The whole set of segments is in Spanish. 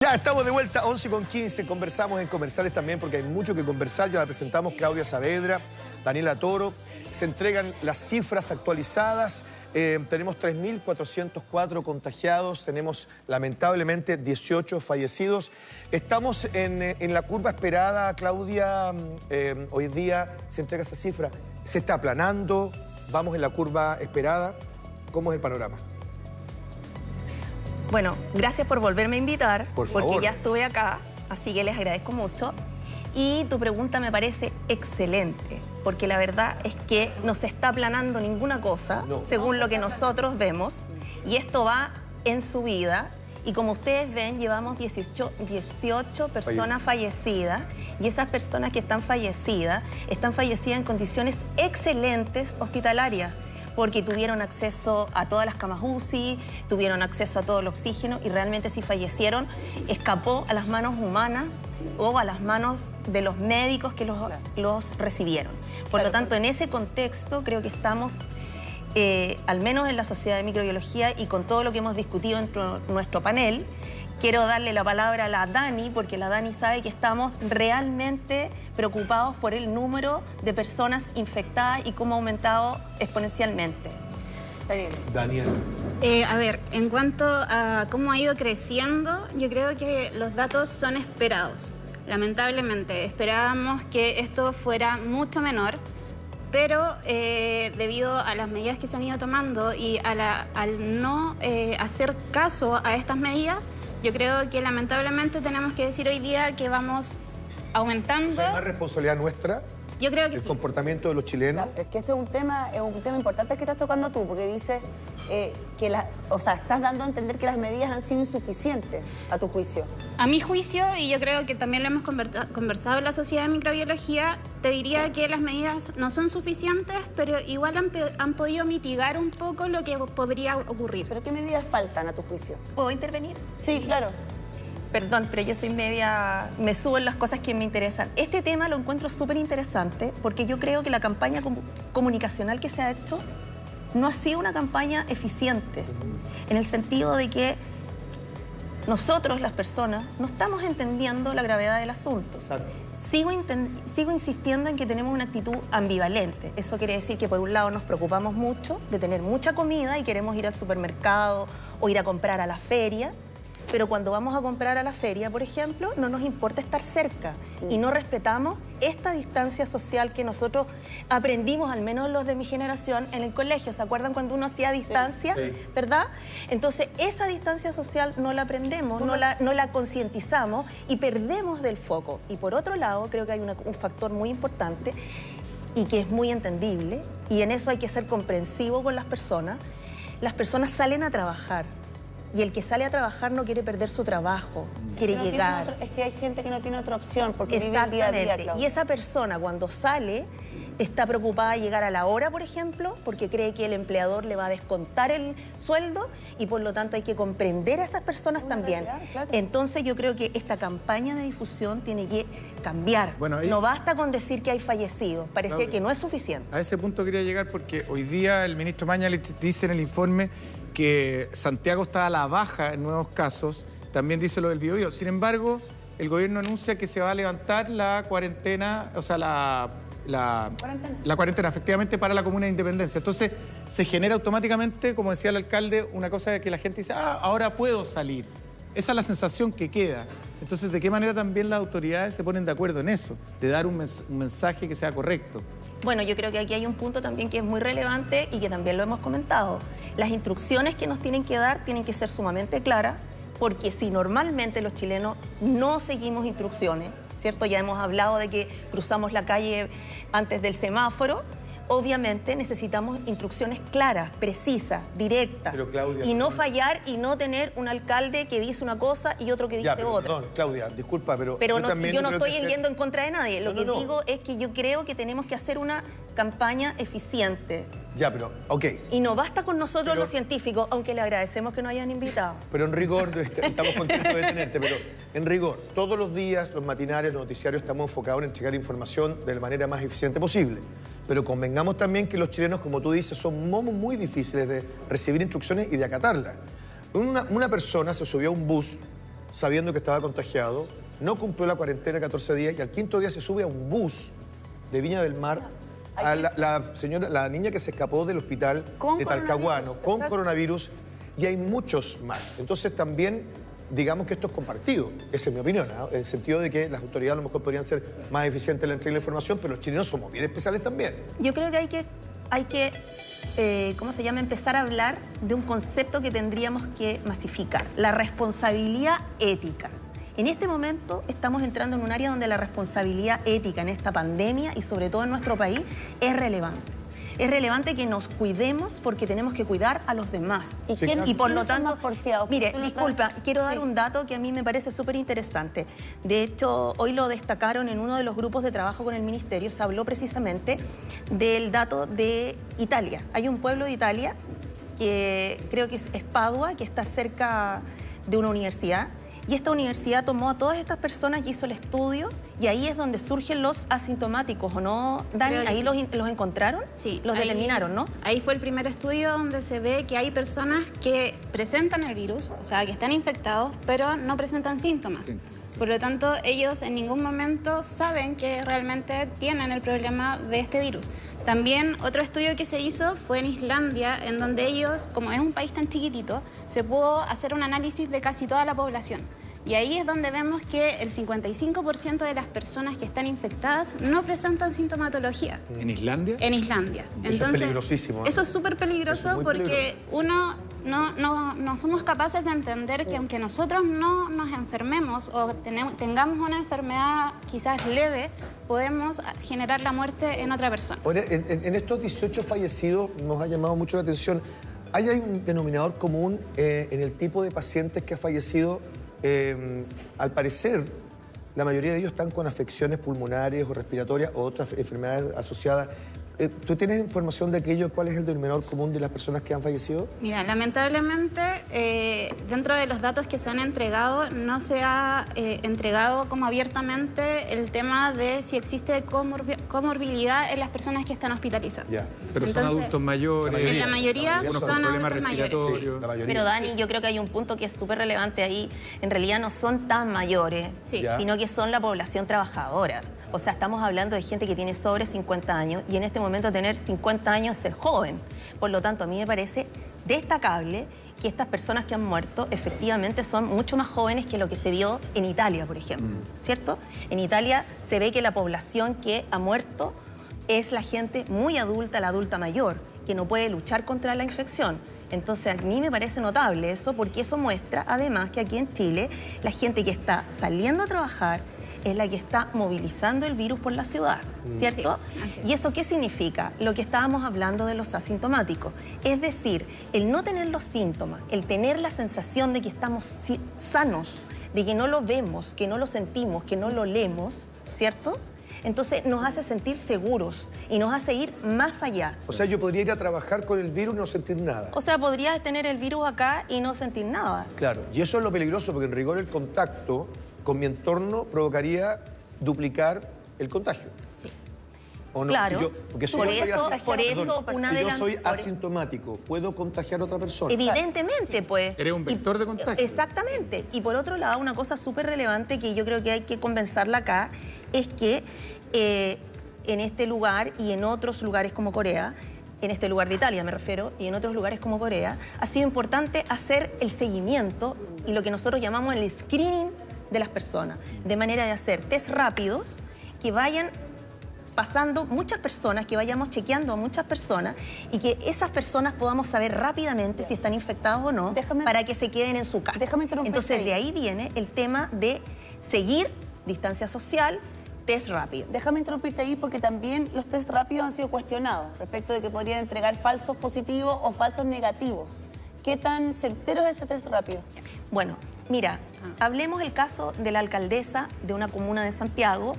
Ya estamos de vuelta, 11:15, conversamos en comerciales también porque hay mucho que conversar, ya la presentamos Claudia Saavedra, Daniela Toro, se entregan las cifras actualizadas, tenemos 3.404 contagiados, tenemos lamentablemente 18 fallecidos. Estamos en la curva esperada, Claudia, hoy día se entrega esa cifra, se está aplanando, vamos en la curva esperada, ¿cómo es el panorama? Bueno, gracias por volverme a invitar, porque ya estuve acá, así que les agradezco mucho. Y tu pregunta me parece excelente, porque la verdad es que no se está aplanando ninguna cosa, según lo que nosotros vemos, y esto va en subida. Y como ustedes ven, llevamos 18 personas fallecidas, y esas personas que están fallecidas en condiciones excelentes hospitalarias, porque tuvieron acceso a todas las camas UCI, tuvieron acceso a todo el oxígeno y realmente si fallecieron, escapó a las manos humanas o a las manos de los médicos que los recibieron. Por lo tanto, en ese contexto creo que estamos, al menos en la Sociedad de Microbiología y con todo lo que hemos discutido en nuestro panel, quiero darle la palabra a la Dani, porque la Dani sabe que estamos realmente preocupados por el número de personas infectadas y cómo ha aumentado exponencialmente. Daniel. A ver, en cuanto a cómo ha ido creciendo, yo creo que los datos son esperados. Lamentablemente, esperábamos que esto fuera mucho menor, pero debido a las medidas que se han ido tomando y al no hacer caso a estas medidas, yo creo que lamentablemente tenemos que decir hoy día que vamos aumentando. ¿Es más responsabilidad nuestra? Yo creo que el sí. comportamiento de los chilenos. Claro, es que ese es un tema importante que estás tocando tú, porque dices que estás dando a entender que las medidas han sido insuficientes, a tu juicio. A mi juicio, y yo creo que también lo hemos conversado en la Sociedad de Microbiología, te diría que las medidas no son suficientes, pero igual han podido mitigar un poco lo que podría ocurrir. ¿Pero qué medidas faltan, a tu juicio? ¿Puedo intervenir? Sí, claro. Perdón, pero yo soy media... me subo en las cosas que me interesan. Este tema lo encuentro súper interesante porque yo creo que la campaña comunicacional que se ha hecho no ha sido una campaña eficiente, en el sentido de que nosotros, las personas, no estamos entendiendo la gravedad del asunto. Exacto. Sigo insistiendo en que tenemos una actitud ambivalente. Eso quiere decir que por un lado nos preocupamos mucho de tener mucha comida y queremos ir al supermercado o ir a comprar a la feria, pero cuando vamos a comprar a la feria, por ejemplo, no nos importa estar cerca y no respetamos esta distancia social que nosotros aprendimos, al menos los de mi generación, en el colegio. ¿Se acuerdan cuando uno hacía distancia? Sí. ¿Verdad? Entonces, esa distancia social no la aprendemos, no la concientizamos y perdemos del foco. Y por otro lado, creo que hay un factor muy importante y que es muy entendible, y en eso hay que ser comprensivo con las personas. Las personas salen a trabajar. Y el que sale a trabajar no quiere perder su trabajo, quiere llegar. Es que hay gente que no tiene otra opción porque vive el día a día, Claudia. Y esa persona cuando sale está preocupada de llegar a la hora, por ejemplo, porque cree que el empleador le va a descontar el sueldo y por lo tanto hay que comprender a esas personas también. Realidad, claro. Entonces yo creo que esta campaña de difusión tiene que cambiar. Bueno, no basta con decir que hay fallecidos, parece que no es suficiente. A ese punto quería llegar porque hoy día el ministro Mañalich dice en el informe que Santiago está a la baja en nuevos casos, también dice lo del Biobío. Sin embargo, el gobierno anuncia que se va a levantar la cuarentena, o sea, la cuarentena efectivamente para la comuna de Independencia. Entonces, se genera automáticamente, como decía el alcalde, una cosa de que la gente dice, ahora puedo salir. Esa es la sensación que queda. Entonces, ¿de qué manera también las autoridades se ponen de acuerdo en eso? De dar un mensaje que sea correcto. Bueno, yo creo que aquí hay un punto también que es muy relevante y que también lo hemos comentado. Las instrucciones que nos tienen que dar tienen que ser sumamente claras, porque si normalmente los chilenos no seguimos instrucciones, ¿cierto? Ya hemos hablado de que cruzamos la calle antes del semáforo. Obviamente necesitamos instrucciones claras, precisas, directas. Pero, Claudia, y no fallar y no tener un alcalde que dice una cosa y otro que dice otra. Perdón, Claudia, disculpa, pero yo no estoy yendo en contra de nadie. Lo que digo es que yo creo que tenemos que hacer una campaña eficiente. Ya, pero, ok. Y no basta con nosotros los científicos, aunque le agradecemos que nos hayan invitado. Pero en rigor, estamos contentos de tenerte, pero en rigor, todos los días, los matinarios, los noticiarios, estamos enfocados en entregar información de la manera más eficiente posible. Pero convengamos también que los chilenos, como tú dices, son muy difíciles de recibir instrucciones y de acatarlas. Una persona se subió a un bus sabiendo que estaba contagiado, no cumplió la cuarentena 14 días y al quinto día se sube a un bus de Viña del Mar a la niña que se escapó del hospital de Talcahuano con coronavirus, y hay muchos más. Entonces también digamos que esto es compartido, esa es mi opinión, ¿no? En el sentido de que las autoridades a lo mejor podrían ser más eficientes en la entrega de la información, pero los chilenos somos bien especiales también. Yo creo que hay que ¿cómo se llama? Empezar a hablar de un concepto que tendríamos que masificar, la responsabilidad ética. En este momento estamos entrando en un área donde la responsabilidad ética en esta pandemia y sobre todo en nuestro país es relevante. Es relevante que nos cuidemos porque tenemos que cuidar a los demás. Y por lo tanto, mire, disculpa, quiero dar un dato que a mí me parece súper interesante. De hecho, hoy lo destacaron en uno de los grupos de trabajo con el Ministerio, se habló precisamente del dato de Italia. Hay un pueblo de Italia, que creo que es Padua, que está cerca de una universidad, y esta universidad tomó a todas estas personas y hizo el estudio, y ahí es donde surgen los asintomáticos, ¿o no, Dani? ¿Ahí los encontraron? Sí. Los determinaron, ¿no? Ahí fue el primer estudio donde se ve que hay personas que presentan el virus, o sea, que están infectados, pero no presentan síntomas. Sí. Por lo tanto, ellos en ningún momento saben que realmente tienen el problema de este virus. También otro estudio que se hizo fue en Islandia, en donde ellos, como es un país tan chiquitito, se pudo hacer un análisis de casi toda la población. Y ahí es donde vemos que el 55% de las personas que están infectadas no presentan sintomatología. ¿En Islandia? En Islandia. Entonces, eso es peligrosísimo, ¿eh? Eso es súper peligroso porque uno no somos capaces de entender que aunque nosotros no nos enfermemos o tengamos una enfermedad quizás leve, podemos generar la muerte en otra persona. Ahora, en estos 18 fallecidos nos ha llamado mucho la atención. ¿Hay un denominador común en el tipo de pacientes que ha fallecido? Al parecer, la mayoría de ellos están con afecciones pulmonares o respiratorias o otras enfermedades asociadas. ¿Tú tienes información de aquello? ¿Cuál es el denominador común de las personas que han fallecido? Mira, lamentablemente, dentro de los datos que se han entregado, no se ha entregado como abiertamente el tema de si existe comorbilidad en las personas que están hospitalizadas. Ya. Pero entonces, son adultos mayores. En la mayoría son adultos mayores. Sí, pero Dani, yo creo que hay un punto que es súper relevante ahí. En realidad no son tan mayores, sino que son la población trabajadora. O sea, estamos hablando de gente que tiene sobre 50 años y en este momento tener 50 años es ser joven. Por lo tanto, a mí me parece destacable que estas personas que han muerto efectivamente son mucho más jóvenes que lo que se vio en Italia, por ejemplo, ¿cierto? En Italia se ve que la población que ha muerto es la gente muy adulta, la adulta mayor, que no puede luchar contra la infección. Entonces, a mí me parece notable eso, porque eso muestra, además, que aquí en Chile la gente que está saliendo a trabajar es la que está movilizando el virus por la ciudad, ¿cierto? Sí, ¿y eso qué significa? Lo que estábamos hablando de los asintomáticos. Es decir, el no tener los síntomas, el tener la sensación de que estamos sanos, de que no lo vemos, que no lo sentimos, que no lo leemos, ¿cierto? Entonces nos hace sentir seguros y nos hace ir más allá. O sea, yo podría ir a trabajar con el virus y no sentir nada. O sea, podrías tener el virus acá y no sentir nada. Claro, y eso es lo peligroso, porque en rigor el contacto con mi entorno provocaría duplicar el contagio. Sí. ¿O no? Claro, si yo, porque si yo soy asintomático, ¿puedo contagiar a otra persona? Evidentemente, pues. Eres un vector de contagio. Exactamente. Y por otro lado, una cosa súper relevante que yo creo que hay que conversarla acá es que en este lugar y en otros lugares como Corea, en este lugar de Italia me refiero, y en otros lugares como Corea, ha sido importante hacer el seguimiento y lo que nosotros llamamos el screening de las personas, de manera de hacer test rápidos que vayan pasando muchas personas, que vayamos chequeando a muchas personas y que esas personas podamos saber rápidamente si están infectados o no, para que se queden en su casa. Entonces de ahí viene el tema de seguir distancia social, test rápido. Déjame interrumpirte ahí porque también los test rápidos han sido cuestionados respecto de que podrían entregar falsos positivos o falsos negativos. ¿Qué tan certero es ese test rápido? Bueno, mira, hablemos el caso de la alcaldesa de una comuna de Santiago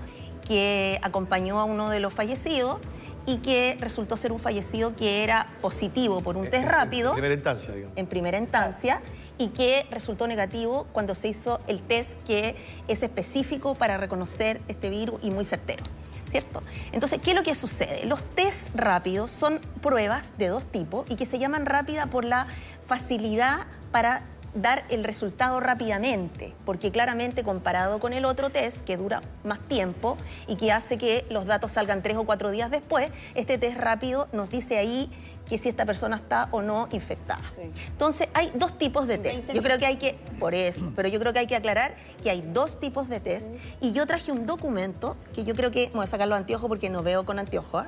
que acompañó a uno de los fallecidos y que resultó ser un fallecido que era positivo por un test rápido. En primera instancia, digamos. En primera instancia, y que resultó negativo cuando se hizo el test que es específico para reconocer este virus y muy certero, ¿cierto? Entonces, ¿qué es lo que sucede? Los test rápidos son pruebas de dos tipos y que se llaman rápida por la facilidad para dar el resultado rápidamente, porque claramente comparado con el otro test, que dura más tiempo y que hace que los datos salgan 3 o 4 días después, este test rápido nos dice ahí que si esta persona está o no infectada. Sí. Entonces, hay 2 tipos de test. Yo creo que hay que, por eso, pero yo creo que hay que aclarar que hay 2 tipos de test. Y yo traje un documento que yo creo que, voy a sacar los anteojos porque no veo con anteojos.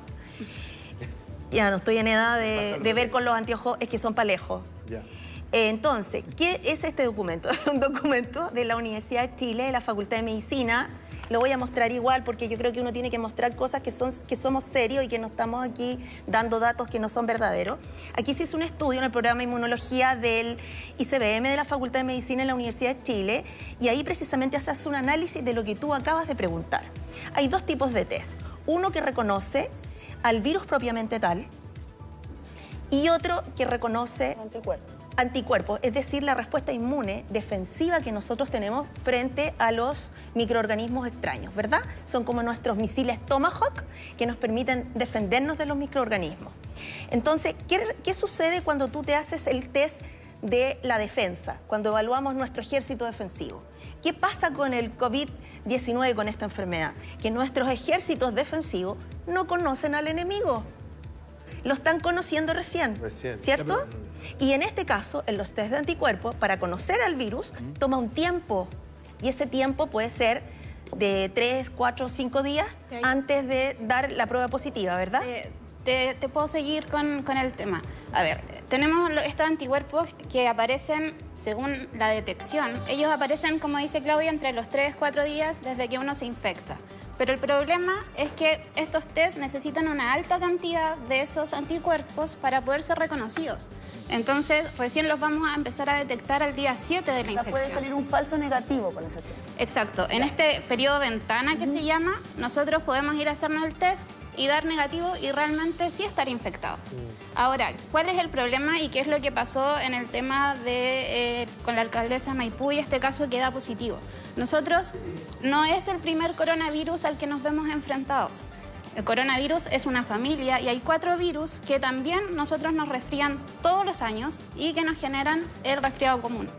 Ya no estoy en edad de ver con los anteojos, es que son para lejos. Ya. Entonces, ¿qué es este documento? Es un documento de la Universidad de Chile, de la Facultad de Medicina. Lo voy a mostrar igual porque yo creo que uno tiene que mostrar cosas que somos serios y que no estamos aquí dando datos que no son verdaderos. Aquí se hizo un estudio en el programa de inmunología del ICBM de la Facultad de Medicina en la Universidad de Chile y ahí precisamente se hace un análisis de lo que tú acabas de preguntar. Hay 2 tipos de test. Uno que reconoce al virus propiamente tal y otro que reconoce anticuerpos, es decir, la respuesta inmune defensiva que nosotros tenemos frente a los microorganismos extraños, ¿verdad? Son como nuestros misiles Tomahawk que nos permiten defendernos de los microorganismos. Entonces, ¿qué sucede cuando tú te haces el test de la defensa, cuando evaluamos nuestro ejército defensivo? ¿Qué pasa con el COVID-19, con esta enfermedad? Que nuestros ejércitos defensivos no conocen al enemigo. Lo están conociendo recién, ¿cierto? Y en este caso, en los test de anticuerpos, para conocer al virus, toma un tiempo. Y ese tiempo puede ser de 3, 4, 5 días antes de dar la prueba positiva, ¿verdad? Te puedo seguir con el tema. A ver, tenemos estos anticuerpos que aparecen según la detección. Ellos aparecen, como dice Claudia, entre los 3, 4 días desde que uno se infecta. Pero el problema es que estos test necesitan una alta cantidad de esos anticuerpos para poder ser reconocidos. Entonces, recién los vamos a empezar a detectar al día 7 de la infección. Puede salir un falso negativo con ese test. Exacto. En este periodo ventana que se llama, nosotros podemos ir a hacernos el test y dar negativo y realmente sí estar infectados. Ahora, ¿cuál es el problema y qué es lo que pasó en el tema de con la alcaldesa Maipú y este caso que da positivo? Nosotros no es el primer coronavirus al que nos vemos enfrentados. El coronavirus es una familia y hay 4 virus que también nosotros nos resfrían todos los años y que nos generan el resfriado común.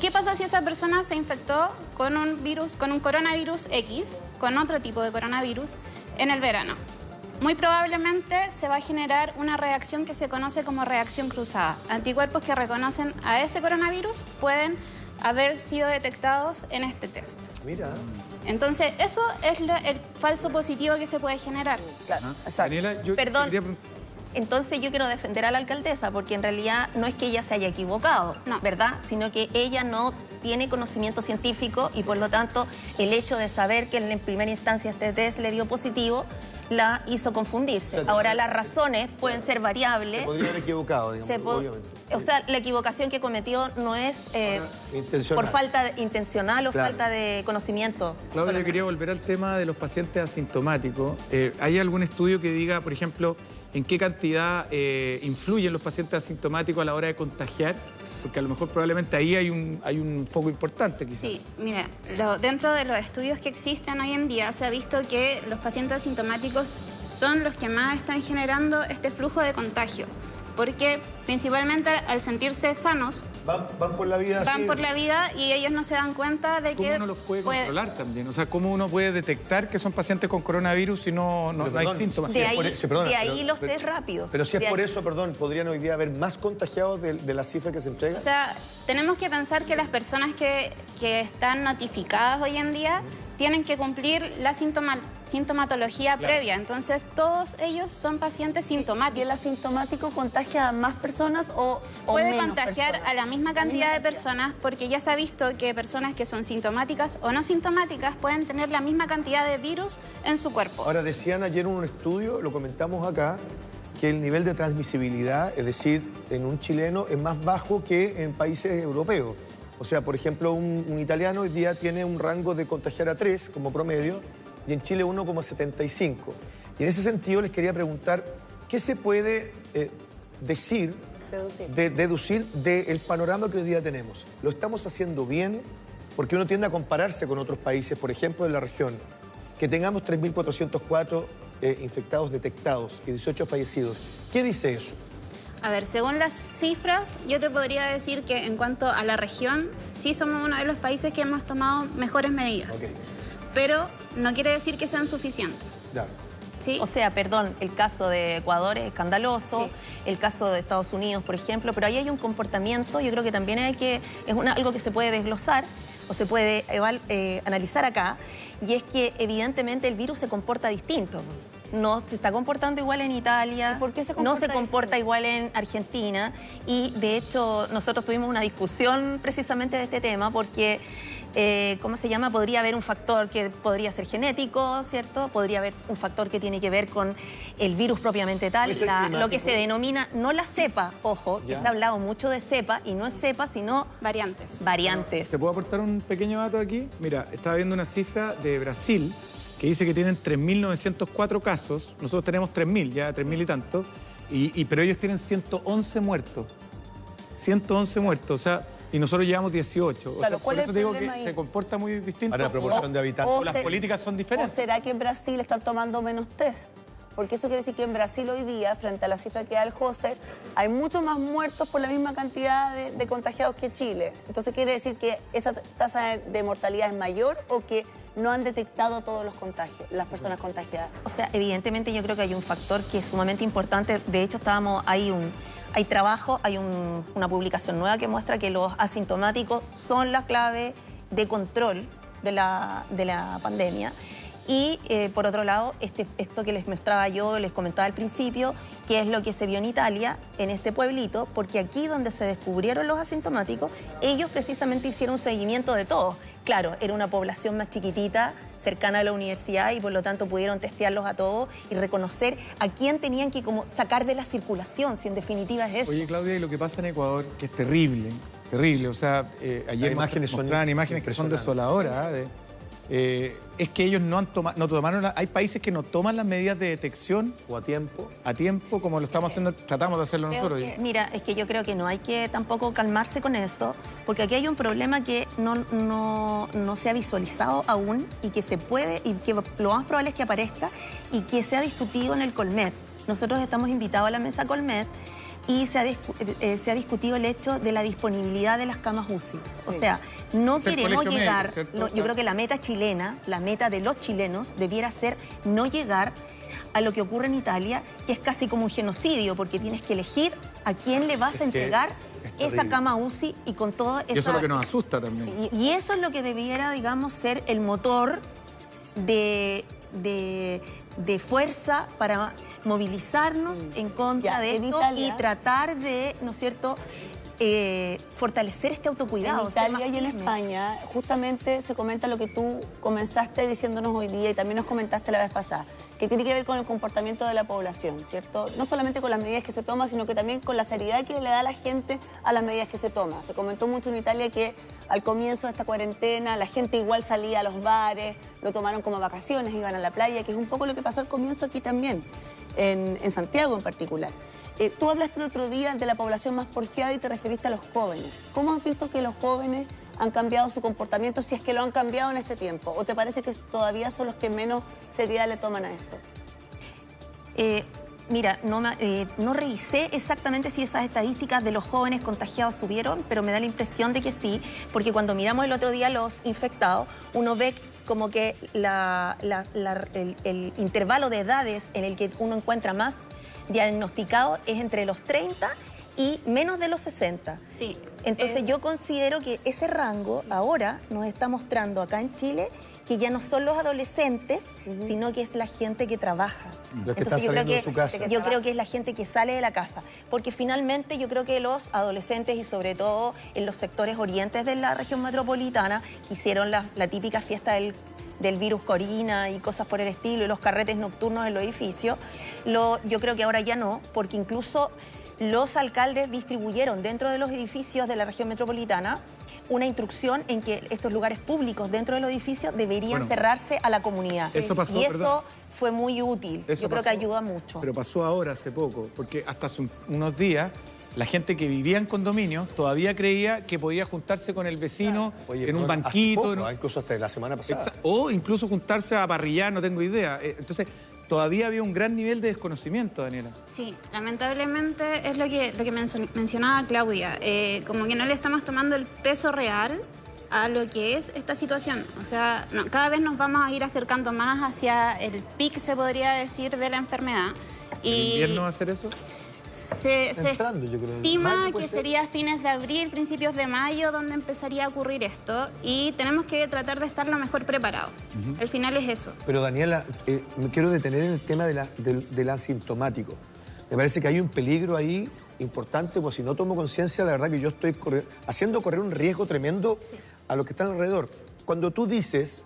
¿Qué pasa si esa persona se infectó con un virus, con un coronavirus X, con otro tipo de coronavirus, en el verano? Muy probablemente se va a generar una reacción que se conoce como reacción cruzada. Anticuerpos que reconocen a ese coronavirus pueden haber sido detectados en este test. Mira. Entonces, eso es el falso positivo que se puede generar. Claro, exacto. Daniela, Perdón. Entonces yo quiero defender a la alcaldesa porque en realidad no es que ella se haya equivocado, ¿verdad? Sino que ella no tiene conocimiento científico y por lo tanto el hecho de saber que en primera instancia este test le dio positivo la hizo confundirse. Ahora las razones pueden ser variables. Se podría haber equivocado, digamos, obviamente. O sea, la equivocación que cometió no es por falta intencional o falta de conocimiento. Claudia, yo quería volver al tema de los pacientes asintomáticos. ¿Hay algún estudio que diga, por ejemplo, en qué cantidad influyen los pacientes asintomáticos a la hora de contagiar? Porque a lo mejor probablemente ahí hay un foco importante quizás. Sí, mira, dentro de los estudios que existen hoy en día se ha visto que los pacientes asintomáticos son los que más están generando este flujo de contagio. Porque principalmente al sentirse sanos, van por la vida. Van por la vida y ellos no se dan cuenta de que... ¿Cómo uno los puede controlar también? O sea, ¿cómo uno puede detectar que son pacientes con coronavirus si no hay síntomas? De ahí los test rápidos. Pero si es por eso, ¿podrían hoy día haber más contagiados de la cifra que se entrega? O sea, tenemos que pensar que las personas que están notificadas hoy en día tienen que cumplir la sintomatología previa. Entonces, todos ellos son pacientes sintomáticos. ¿Y el asintomático contagia a más personas o puede menos contagiar personas? a la misma cantidad de personas porque ya se ha visto que personas que son sintomáticas o no sintomáticas pueden tener la misma cantidad de virus en su cuerpo. Ahora, decían ayer en un estudio, lo comentamos acá, que el nivel de transmisibilidad, es decir, en un chileno es más bajo que en países europeos. O sea, por ejemplo, un italiano hoy día tiene un rango de contagiar a 3 como promedio y en Chile 1,75. Y en ese sentido les quería preguntar, ¿qué se puede deducir del panorama que hoy día tenemos? ¿Lo estamos haciendo bien? Porque uno tiende a compararse con otros países, por ejemplo, en la región, que tengamos 3.404 infectados detectados y 18 fallecidos. ¿Qué dice eso? A ver, según las cifras, yo te podría decir que en cuanto a la región, sí somos uno de los países que hemos tomado mejores medidas. Ok. Pero no quiere decir que sean suficientes. Claro. ¿Sí? O sea, perdón, el caso de Ecuador es escandaloso, Sí. el caso de Estados Unidos, por ejemplo, pero ahí hay un comportamiento, yo creo que también algo que se puede desglosar o se puede analizar acá, y es que evidentemente el virus se comporta distinto. No se está comportando igual en Italia, ¿Y por qué se no comporta se comporta igual en Argentina, y de hecho nosotros tuvimos una discusión precisamente de este tema porque... ¿cómo se llama? Podría haber un factor que podría ser genético, ¿cierto? Podría haber un factor que tiene que ver con el virus propiamente tal, ¿Puede ser lo que climático? se denomina, no la cepa, ojo, que Ya. se ha hablado mucho de cepa, y no es cepa, sino Variantes. variantes. ¿Te puedo aportar un pequeño dato aquí? Mira, estaba viendo una cifra de Brasil que dice que tienen 3.904 casos. Nosotros tenemos 3.000, ya 3.000 y tanto. Pero ellos tienen 111 muertos. 111 muertos, o sea, y nosotros llevamos 18. O Claro, sea, ¿cuál por es eso el te digo problema que ahí? se comporta muy distinto. Para la proporción de habitantes. o las políticas son diferentes. ¿O será que en Brasil están tomando menos test? Porque eso quiere decir que en Brasil hoy día, frente a la cifra que da el José, hay mucho más muertos por la misma cantidad de contagiados que Chile. Entonces, ¿quiere decir que esa tasa de mortalidad es mayor o que no han detectado todos los contagios, las personas contagiadas? O sea, evidentemente yo creo que hay un factor que es sumamente importante. De hecho, hay trabajo, hay una publicación nueva que muestra que los asintomáticos son la clave de control de la pandemia. Y por otro lado, esto que les mostraba yo, les comentaba al principio, que es lo que se vio en Italia, en este pueblito, porque aquí donde se descubrieron los asintomáticos, ellos precisamente hicieron un seguimiento de todos. Claro, era una población más chiquitita, cercana a la universidad, y por lo tanto pudieron testearlos a todos y reconocer a quién tenían que como sacar de la circulación, si en definitiva es eso. Oye, Claudia, y lo que pasa en Ecuador, que es terrible, terrible. O sea, ayer imágenes son mostraban imágenes que son desoladoras. Es que ellos no tomaron, hay países que no toman las medidas de detección O a tiempo. a tiempo, como lo estamos haciendo, tratamos de hacerlo Creo nosotros. que- mira, es que yo creo que no hay que tampoco calmarse con esto, porque aquí hay un problema que no se ha visualizado aún y que se puede, y que lo más probable es que aparezca y que se ha discutido en el Colmed. Nosotros estamos invitados a la mesa Colmed y se ha discutido el hecho de la disponibilidad de las camas UCI. O sea, no Es el queremos colegio llegar, médico, ¿cierto? yo creo que la meta chilena, la meta de los chilenos debiera ser no llegar a lo que ocurre en Italia, que es casi como un genocidio, porque tienes que elegir a quién le vas Es a que entregar es esa terrible. cama UCI y con todo Y eso es lo que nos asusta también. y eso es lo que debiera, digamos, ser el motor de fuerza para movilizarnos en contra Ya, de en esto Italia- y tratar de, ¿no es cierto?, fortalecer este autocuidado. En ser Italia más y en firme. España, justamente se comenta lo que tú comenzaste diciéndonos hoy día y también nos comentaste la vez pasada, que tiene que ver con el comportamiento de la población, ¿cierto? No solamente con las medidas que se toman, sino que también con la seriedad que le da la gente a las medidas que se toman. Se comentó mucho en Italia que al comienzo de esta cuarentena la gente igual salía a los bares, lo tomaron como vacaciones, iban a la playa, que es un poco lo que pasó al comienzo aquí también, en Santiago en particular. Tú hablaste el otro día de la población más porfiada y te referiste a los jóvenes. ¿Cómo has visto que los jóvenes han cambiado su comportamiento, si es que lo han cambiado en este tiempo? ¿O te parece que todavía son los que menos seriedad le toman a esto? Mira, no revisé exactamente si esas estadísticas de los jóvenes contagiados subieron, pero me da la impresión de que sí, porque cuando miramos el otro día los infectados, uno ve como que el intervalo de edades en el que uno encuentra más diagnosticado es entre los 30 y menos de los 60. Sí. Entonces yo considero que ese rango ahora nos está mostrando acá en Chile que ya no son los adolescentes, sino que es la gente que trabaja. Los que están saliendo de su casa. Yo creo que es la gente que sale de la casa, porque finalmente yo creo que los adolescentes y sobre todo en los sectores orientes de la región metropolitana hicieron la típica fiesta del virus Corina y cosas por el estilo y los carretes nocturnos en los edificios. Yo creo que ahora ya no, porque incluso los alcaldes distribuyeron dentro de los edificios de la región metropolitana una instrucción en que estos lugares públicos dentro de los edificios deberían cerrarse a la comunidad. Eso pasó, y eso perdón. fue muy útil. Eso Yo creo que pasó, ayuda mucho. Pero pasó ahora, hace poco, porque hasta hace unos días la gente que vivía en condominios todavía creía que podía juntarse con el vecino Oye, en un hace banquito. poco, incluso hasta la semana pasada. O incluso juntarse a parrillar, no tengo idea. Entonces, todavía había un gran nivel de desconocimiento, Daniela. Sí, lamentablemente es lo que mencionaba Claudia. Como que no le estamos tomando el peso real a lo que es esta situación. O sea, cada vez nos vamos a ir acercando más hacia el pic, se podría decir, de la enfermedad. ¿El invierno va a hacer eso? Se Entrando, yo creo. estima Mayo, que sería fines de abril, principios de mayo, donde empezaría a ocurrir esto. Y tenemos que tratar de estar lo mejor preparados. Al final es eso. Pero Daniela, me quiero detener en el tema del asintomático. Me parece que hay un peligro ahí importante, pues si no tomo conciencia, la verdad que yo estoy haciendo correr un riesgo tremendo a los que están alrededor. Cuando tú dices,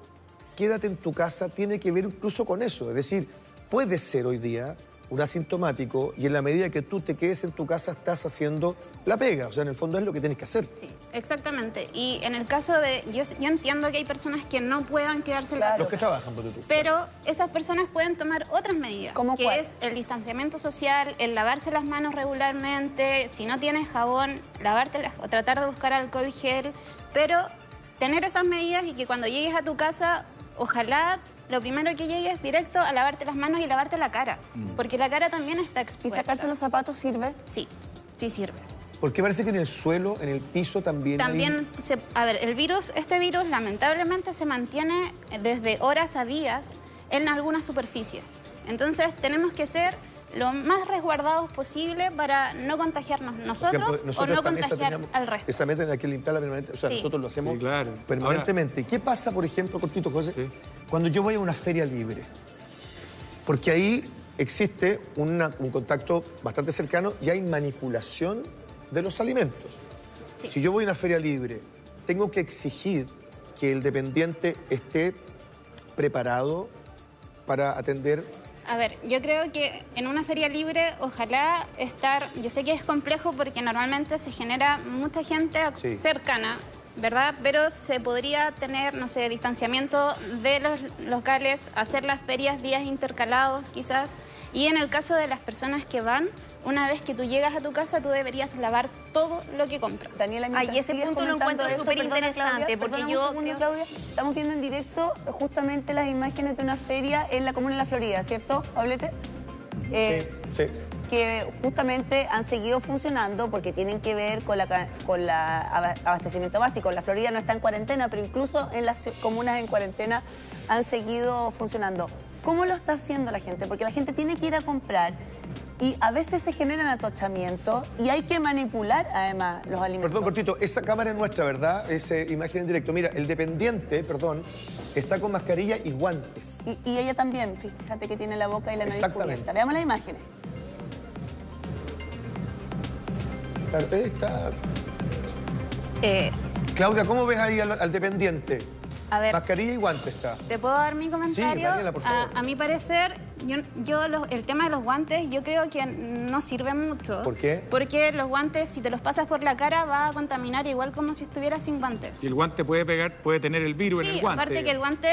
quédate en tu casa, tiene que ver incluso con eso. Es decir, puede ser hoy día un asintomático y en la medida que tú te quedes en tu casa estás haciendo la pega. O sea, en el fondo es lo que tienes que hacer. Sí, exactamente. Y en el caso de... Yo entiendo que hay personas que no puedan quedarse en la casa. Los que trabajan, por tú. Pero esas personas pueden tomar otras medidas. ¿Cómo que cuáles? es el distanciamiento social, el lavarse las manos regularmente, si no tienes jabón, lavártelas o tratar de buscar alcohol gel. Pero tener esas medidas y que cuando llegues a tu casa, ojalá lo primero que llegues directo a lavarte las manos y lavarte la cara. Porque la cara también está ¿Y expuesta. sacarse los zapatos sirve? Sí, sí sirve. Porque parece que en el suelo, en el piso también También, a ver, este virus lamentablemente se mantiene desde horas a días en alguna superficie. Entonces tenemos que ser lo más resguardados posible para no contagiarnos nosotros o no contagiar al resto. Esa meta hay que limpiarla permanentemente. O sea, Sí. nosotros lo hacemos claro. permanentemente. ¿Qué pasa, por ejemplo, cortito, José, cuando yo voy a una feria libre? Porque ahí existe un contacto bastante cercano y hay manipulación de los alimentos. Sí. Si yo voy a una feria libre, tengo que exigir que el dependiente esté preparado para atender. A ver, yo creo que en una feria libre, ojalá yo sé que es complejo porque normalmente se genera mucha gente cercana, ¿verdad? Pero se podría tener, no sé, distanciamiento de los locales, hacer las ferias días intercalados quizás. Y en el caso de las personas que van, una vez que tú llegas a tu casa, tú deberías lavar todo lo que compras. Daniela, Ay, ese punto lo encuentro súper interesante, porque yo... Claudia, estamos viendo en directo justamente las imágenes de una feria en la comuna de La Florida, ¿cierto, Pablete? Sí. Que justamente han seguido funcionando porque tienen que ver con abastecimiento básico. La Florida no está en cuarentena, pero incluso en las comunas en cuarentena han seguido funcionando. ¿Cómo lo está haciendo la gente? Porque la gente tiene que ir a comprar y a veces se generan atochamientos y hay que manipular además los alimentos. Perdón, cortito, esa cámara es nuestra, ¿verdad? Esa imagen en directo. Mira, el dependiente, está con mascarilla y guantes. Y ella también, fíjate que tiene la boca y la nariz Exactamente. cubierta. Veamos las imágenes. Claro, él está... Claudia, ¿cómo ves ahí al dependiente? A ver, Mascarilla y guante está. ¿te puedo dar mi comentario? Sí, Daniela, por favor. A mi parecer, el tema de los guantes, yo creo que no sirve mucho. ¿Por qué? Porque los guantes, si te los pasas por la cara, va a contaminar igual como si estuvieras sin guantes. Y el guante puede tener el virus en el guante. Aparte que el guante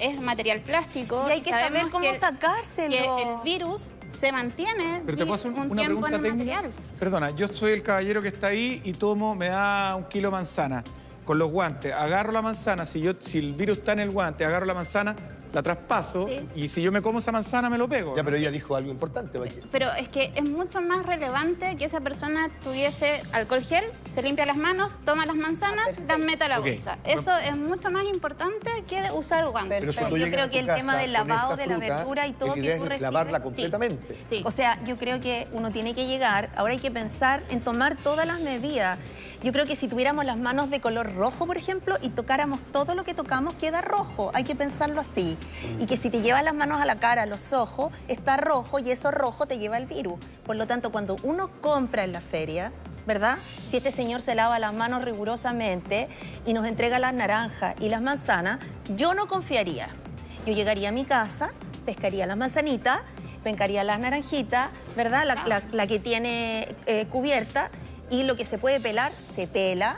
es material plástico. Y hay que saber cómo sacárselo. Que el virus se mantiene Pero te puedo hacer un una tiempo pregunta en el técnica. material. Perdona, yo soy el caballero que está ahí y me da 1 kilo de manzana. Con los guantes, agarro la manzana, si el virus está en el guante, agarro la manzana, la traspaso y si yo me como esa manzana me lo pego. Ya, pero ella dijo algo importante. Pero es que es mucho más relevante que esa persona tuviese alcohol gel, se limpia las manos, toma las manzanas, las mete a la bolsa. Eso es mucho más importante que usar guantes. Pero si Yo tú llegas creo a que tu el tema casa del con lavado esa de la fruta, verdura y todo la que idea tú es recibes... lavarla completamente. Sí. O sea, yo creo que uno tiene que llegar, ahora hay que pensar en tomar todas las medidas. Yo creo que si tuviéramos las manos de color rojo, por ejemplo, y tocáramos todo lo que tocamos, queda rojo. Hay que pensarlo así. Y que si te llevas las manos a la cara, a los ojos, está rojo y eso rojo te lleva el virus. Por lo tanto, cuando uno compra en la feria, ¿verdad? Si este señor se lava las manos rigurosamente y nos entrega las naranjas y las manzanas, yo no confiaría. Yo llegaría a mi casa, pescaría las manzanitas, pescaría las naranjitas, ¿verdad? La que tiene cubierta. Y lo que se puede pelar, se pela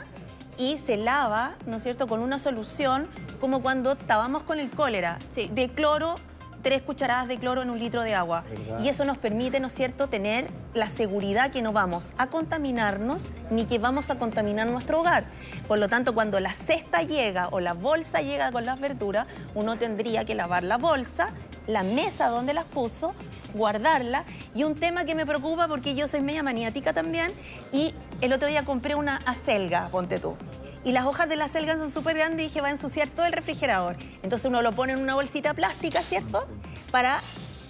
y se lava, ¿no es cierto?, con una solución como cuando estábamos con el cólera. Sí. De cloro, 3 cucharadas de cloro en 1 litro de agua. ¿Verdad? Y eso nos permite, ¿no es cierto?, tener la seguridad que no vamos a contaminarnos ni que vamos a contaminar nuestro hogar. Por lo tanto, cuando la cesta llega o la bolsa llega con las verduras, uno tendría que lavar la bolsa la mesa donde las puso, guardarla. Y un tema que me preocupa porque yo soy media maniática también, y el otro día compré una acelga, ponte tú. Y las hojas de la acelga son súper grandes y dije, va a ensuciar todo el refrigerador. Entonces uno lo pone en una bolsita plástica, ¿cierto? Para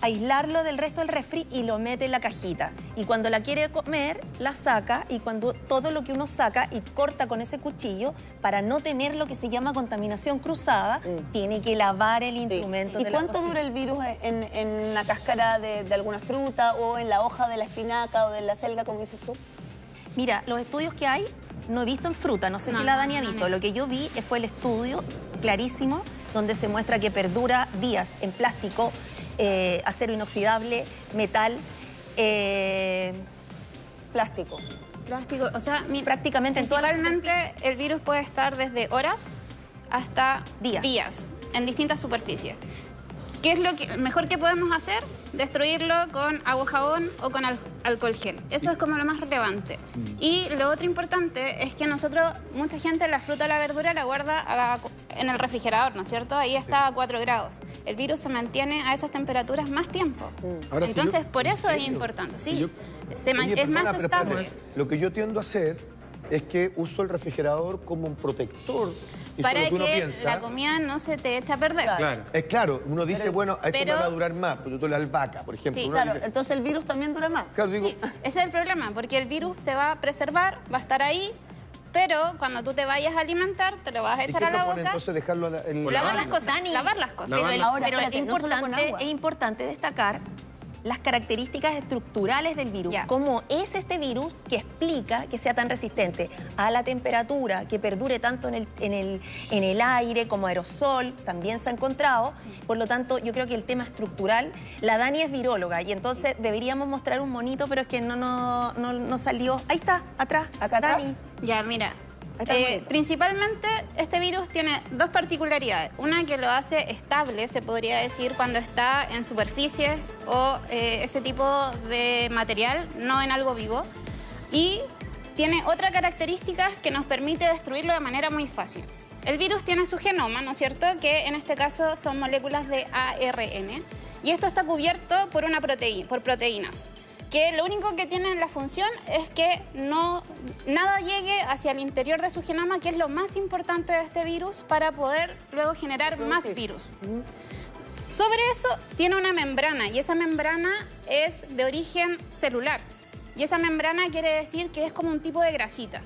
aislarlo del resto del refri y lo mete en la cajita. Y cuando la quiere comer, la saca, y cuando todo lo que uno saca y corta con ese cuchillo, para no tener lo que se llama contaminación cruzada, tiene que lavar el instrumento. ¿Y cuánto dura el virus en la cáscara de alguna fruta o en la hoja de la espinaca o de la acelga, como dices tú? Mira, los estudios que hay, no he visto en fruta, no sé si la Dani ha visto. Lo que yo vi fue el estudio clarísimo, donde se muestra que perdura días en plástico, acero inoxidable, metal, plástico. Plástico, o sea, prácticamente en todas las... principalmente el virus puede estar desde horas hasta días en distintas superficies. ¿Qué es lo mejor que podemos hacer? Destruirlo con agua, jabón o con alcohol gel. Eso es como lo más relevante. Y lo otro importante es que nosotros, mucha gente, la fruta o la verdura la guarda en el refrigerador, ¿no es cierto? Ahí está a 4 grados. El virus se mantiene a esas temperaturas más tiempo. Ahora, entonces, por eso es importante. Sí, es más estable. Lo que yo tiendo a hacer es que uso el refrigerador como un protector. Para que la comida no se te eche a perder. Claro. Es claro, uno dice, bueno, esto me va a durar más, pero tú la albahaca, por ejemplo. Sí, uno claro, dice, entonces el virus también dura más. Claro, digo, sí, ese es el problema, porque el virus se va a preservar, va a estar ahí, pero cuando tú te vayas a alimentar, te lo vas a echar a la boca. Entonces dejarlo lavar las cosas, lavar las cosas. Pero es importante destacar las características estructurales del virus. Cómo es este virus que explica que sea tan resistente a la temperatura, que perdure tanto en el aire como aerosol, también se ha encontrado. Por lo tanto, yo creo que el tema estructural, la Dani es viróloga y entonces deberíamos mostrar un monito, pero es que no salió. Ahí está, atrás, acá atrás. Dani. Ya, mira. Principalmente este virus tiene dos particularidades. Una que lo hace estable, se podría decir, cuando está en superficies o ese tipo de material, no en algo vivo. Y tiene otra característica que nos permite destruirlo de manera muy fácil. El virus tiene su genoma, ¿no es cierto?, que en este caso son moléculas de ARN. Y esto está cubierto por proteínas, que lo único que tienen la función es que nada llegue hacia el interior de su genoma, que es lo más importante de este virus para poder luego generar más virus. Sobre eso tiene una membrana, y esa membrana es de origen celular. Y esa membrana quiere decir que es como un tipo de grasita.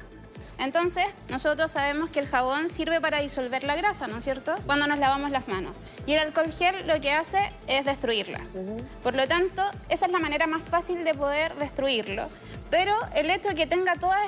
Entonces, nosotros sabemos que el jabón sirve para disolver la grasa, ¿no es cierto?, cuando nos lavamos las manos. Y el alcohol gel lo que hace es destruirla. Por lo tanto, esa es la manera más fácil de poder destruirlo. Pero el hecho de que tenga todas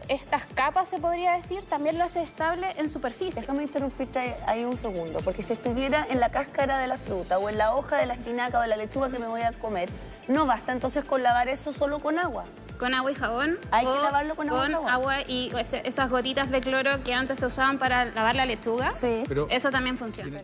estas capas, se podría decir, también lo hace estable en superficie. Déjame interrumpirte ahí un segundo, porque si estuviera en la cáscara de la fruta o en la hoja de la espinaca o de la lechuga que me voy a comer, no basta entonces con lavar eso solo con agua. Con agua y jabón. Hay que lavarlo con agua y esas gotitas de cloro que antes se usaban para lavar la lechuga. Sí. Eso también funciona.